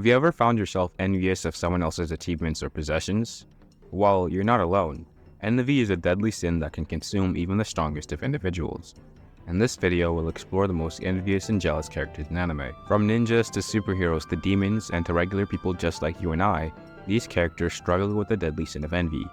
Have you ever found yourself envious of someone else's achievements or possessions? Well, you're not alone. Envy is a deadly sin that can consume even the strongest of individuals. In this video, we'll explore the most envious and jealous characters in anime. From ninjas to superheroes to demons and to regular people just like you and I, these characters struggle with the deadly sin of envy.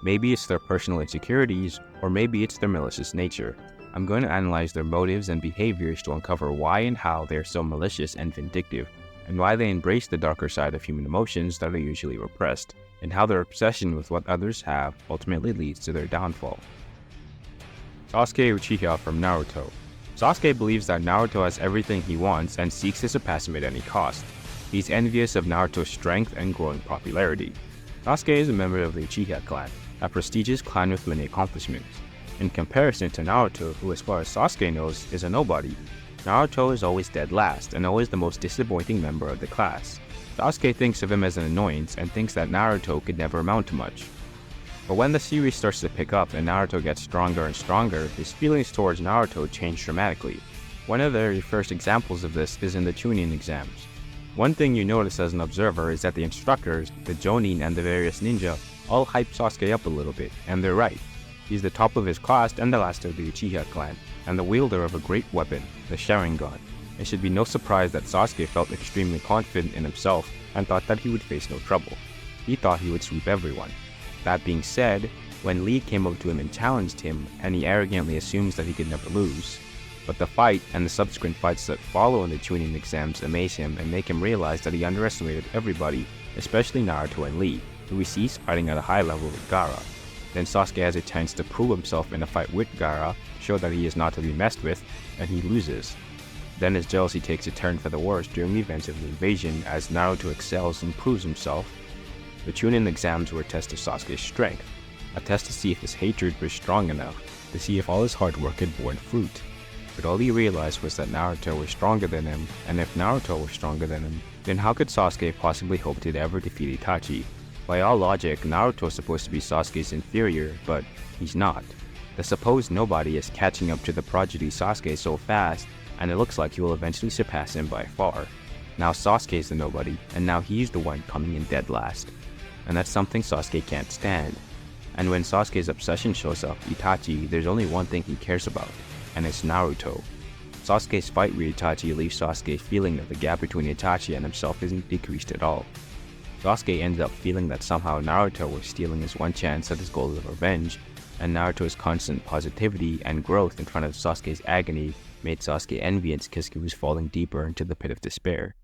Maybe it's their personal insecurities, or maybe it's their malicious nature. I'm going to analyze their motives and behaviors to uncover why and how they are so malicious and vindictive, and why they embrace the darker side of human emotions that are usually repressed, and how their obsession with what others have ultimately leads to their downfall. Sasuke Uchiha from Naruto. Sasuke believes that Naruto has everything he wants and seeks to surpass him at any cost. He's envious of Naruto's strength and growing popularity. Sasuke is a member of the Uchiha clan, a prestigious clan with many accomplishments. In comparison to Naruto, who as far as Sasuke knows is a nobody, Naruto is always dead last and always the most disappointing member of the class. Sasuke thinks of him as an annoyance and thinks that Naruto could never amount to much. But when the series starts to pick up and Naruto gets stronger and stronger, his feelings towards Naruto change dramatically. One of the very first examples of this is in the Chunin exams. One thing you notice as an observer is that the instructors, the Jonin and the various ninja, all hype Sasuke up a little bit, and they're right. He's the top of his class and the last of the Uchiha clan, and the wielder of a great weapon, the Sharingan. It should be no surprise that Sasuke felt extremely confident in himself and thought that he would face no trouble. He thought he would sweep everyone. That being said, when Lee came up to him and challenged him, and he arrogantly assumes that he could never lose. But the fight and the subsequent fights that follow in the Chunin exams amaze him and make him realize that he underestimated everybody, especially Naruto and Lee, who he sees fighting at a high level with Gaara. Then Sasuke has a chance to prove himself in a fight with Gaara, show that he is not to be messed with, and he loses. Then his jealousy takes a turn for the worse during the events of the invasion as Naruto excels and proves himself. The Chunin exams were a test of Sasuke's strength, a test to see if his hatred was strong enough, to see if all his hard work had borne fruit. But all he realized was that Naruto was stronger than him, and if Naruto was stronger than him, then how could Sasuke possibly hope to ever defeat Itachi? By all logic, Naruto is supposed to be Sasuke's inferior, but he's not. The supposed nobody is catching up to the prodigy Sasuke so fast, and it looks like he will eventually surpass him by far. Now Sasuke is the nobody, and now he's the one coming in dead last. And that's something Sasuke can't stand. And when Sasuke's obsession shows up, Itachi, there's only one thing he cares about, and it's Naruto. Sasuke's fight with Itachi leaves Sasuke feeling that the gap between Itachi and himself isn't decreased at all. Sasuke ends up feeling that somehow Naruto was stealing his one chance at his goal of revenge, and Naruto's constant positivity and growth in front of Sasuke's agony made Sasuke envious because he was falling deeper into the pit of despair.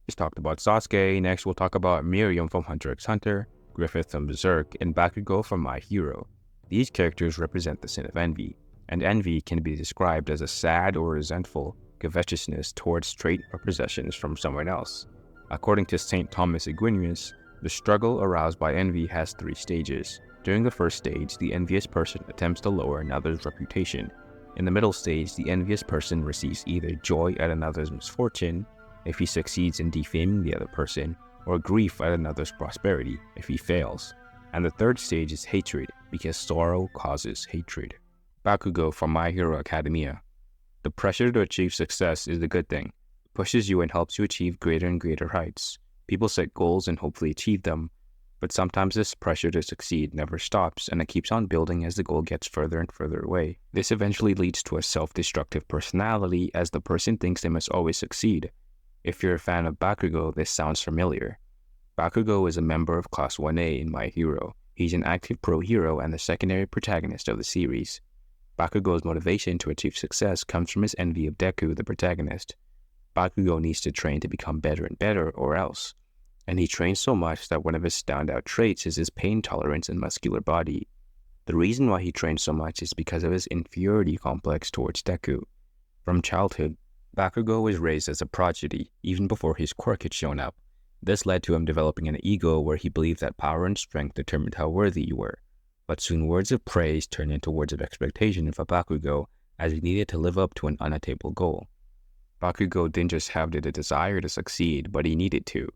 Just talked about Sasuke, next we'll talk about Miriam from Hunter x Hunter, Griffith from Berserk, and Bakugo from My Hero. These characters represent the sin of envy, and envy can be described as a sad or resentful covetousness towards trait or possessions from someone else. According to St. Thomas Aquinas, the struggle aroused by envy has 3 stages. During the first stage, the envious person attempts to lower another's reputation. In the middle stage, the envious person receives either joy at another's misfortune, if he succeeds in defaming the other person, or grief at another's prosperity, if he fails. And the third stage is hatred, because sorrow causes hatred. Bakugo from My Hero Academia. The pressure to achieve success is a good thing. It pushes you and helps you achieve greater and greater heights. People set goals and hopefully achieve them, but sometimes this pressure to succeed never stops, and it keeps on building as the goal gets further and further away. This eventually leads to a self-destructive personality as the person thinks they must always succeed. If you're a fan of Bakugo, this sounds familiar. Bakugo is a member of Class 1A in My Hero. He's an active pro-hero and the secondary protagonist of the series. Bakugo's motivation to achieve success comes from his envy of Deku, the protagonist. Bakugo needs to train to become better and better, or else. And he trains so much that one of his standout traits is his pain tolerance and muscular body. The reason why he trains so much is because of his inferiority complex towards Deku. From childhood, Bakugo was raised as a prodigy, even before his quirk had shown up. This led to him developing an ego where he believed that power and strength determined how worthy you were. But soon words of praise turned into words of expectation for Bakugo, as he needed to live up to an unattainable goal. Bakugo didn't just have the desire to succeed, but he needed to.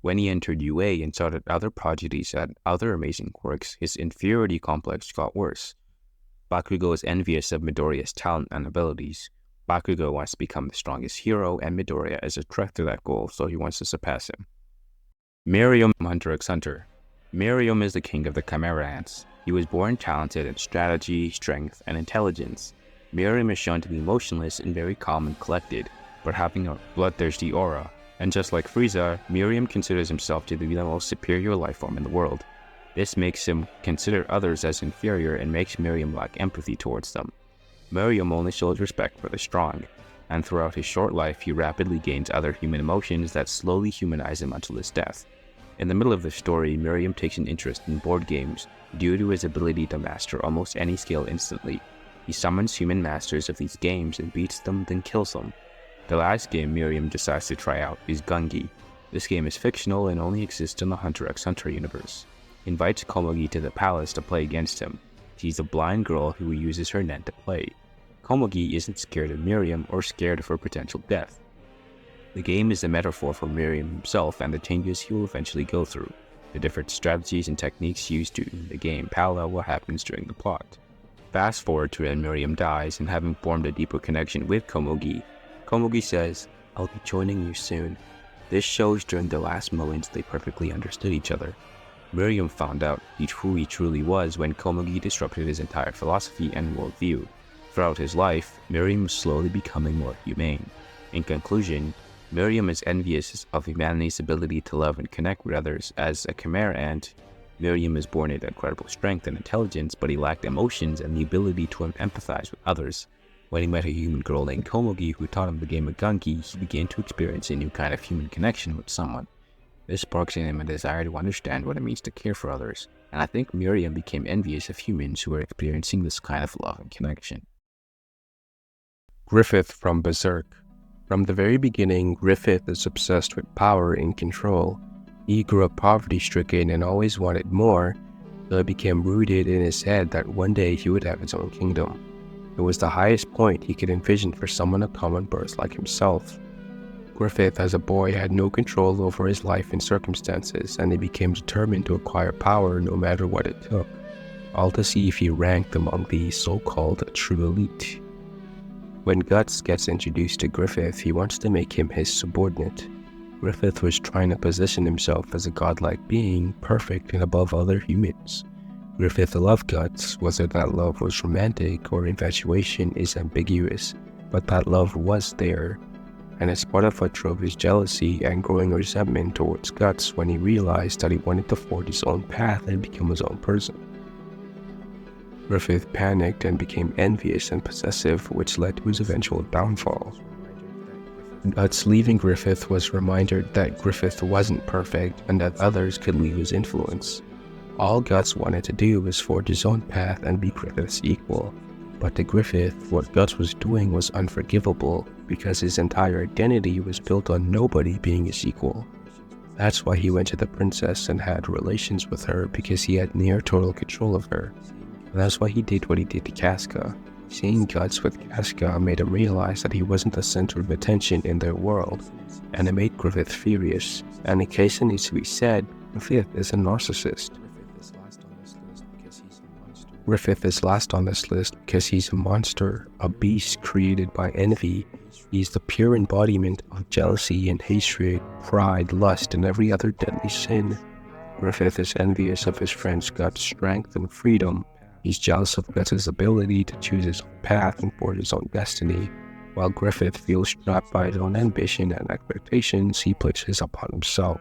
When he entered UA and saw that other prodigies had other amazing quirks, his inferiority complex got worse. Bakugo is envious of Midoriya's talent and abilities. Bakugo wants to become the strongest hero, and Midoriya is a threat to that goal, so he wants to surpass him. Miriam, Hunter x Hunter. Miriam is the king of the Chimera Ants. He was born talented in strategy, strength, and intelligence. Miriam is shown to be motionless and very calm and collected, but having a bloodthirsty aura. And just like Frieza, Miriam considers himself to be the most superior life form in the world. This makes him consider others as inferior and makes Miriam lack empathy towards them. Miriam only shows respect for the strong, and throughout his short life he rapidly gains other human emotions that slowly humanize him until his death. In the middle of the story, Miriam takes an interest in board games due to his ability to master almost any skill instantly. He summons human masters of these games and beats them, then kills them. The last game Miriam decides to try out is Gungi. This game is fictional and only exists in the Hunter x Hunter universe. He invites Komugi to the palace to play against him. She's a blind girl who uses her net to play. Komugi isn't scared of Miriam or scared of her potential death. The game is a metaphor for Miriam himself and the changes he will eventually go through. The different strategies and techniques used in the game parallel what happens during the plot. Fast forward to when Miriam dies and having formed a deeper connection with Komugi. Komugi says, "I'll be joining you soon." This shows during the last moments they perfectly understood each other. Miriam found out who he truly was when Komugi disrupted his entire philosophy and worldview. Throughout his life, Miriam was slowly becoming more humane. In conclusion, Miriam is envious of humanity's ability to love and connect with others. As a Chimera Ant, Miriam is born with incredible strength and intelligence, but he lacked emotions and the ability to empathize with others. When he met a human girl named Komugi who taught him the game of Gungi, he began to experience a new kind of human connection with someone. This sparks in him a desire to understand what it means to care for others, and I think Miriam became envious of humans who were experiencing this kind of love and connection. Griffith from Berserk. From the very beginning, Griffith is obsessed with power and control. He grew up poverty-stricken and always wanted more, so it became rooted in his head that one day he would have his own kingdom. It was the highest point he could envision for someone of common birth like himself. Griffith, as a boy, had no control over his life and circumstances, and he became determined to acquire power no matter what it took, all to see if he ranked among the so-called true elite. When Guts gets introduced to Griffith, he wants to make him his subordinate. Griffith was trying to position himself as a godlike being, perfect and above other humans. Griffith loved Guts. Whether that love was romantic or infatuation is ambiguous, but that love was there. And it's part of what drove his jealousy and growing resentment towards Guts when he realized that he wanted to forge his own path and become his own person. Griffith panicked and became envious and possessive, which led to his eventual downfall. Guts leaving Griffith was a reminder that Griffith wasn't perfect and that others could leave his influence. All Guts wanted to do was forge his own path and be Griffith's equal. But to Griffith, what Guts was doing was unforgivable because his entire identity was built on nobody being his equal. That's why he went to the princess and had relations with her, because he had near total control of her. And that's why he did what he did to Casca. Seeing Guts with Casca made him realize that he wasn't the center of attention in their world, and it made Griffith furious. And in case it needs to be said, Griffith is a narcissist. Griffith is last on this list because he's a monster, a beast created by envy. He's the pure embodiment of jealousy and hatred, pride, lust, and every other deadly sin. Griffith is envious of his friend's Guts' strength and freedom. He's jealous of Guts' ability to choose his own path and forge his own destiny. While Griffith feels trapped by his own ambition and expectations he places upon himself.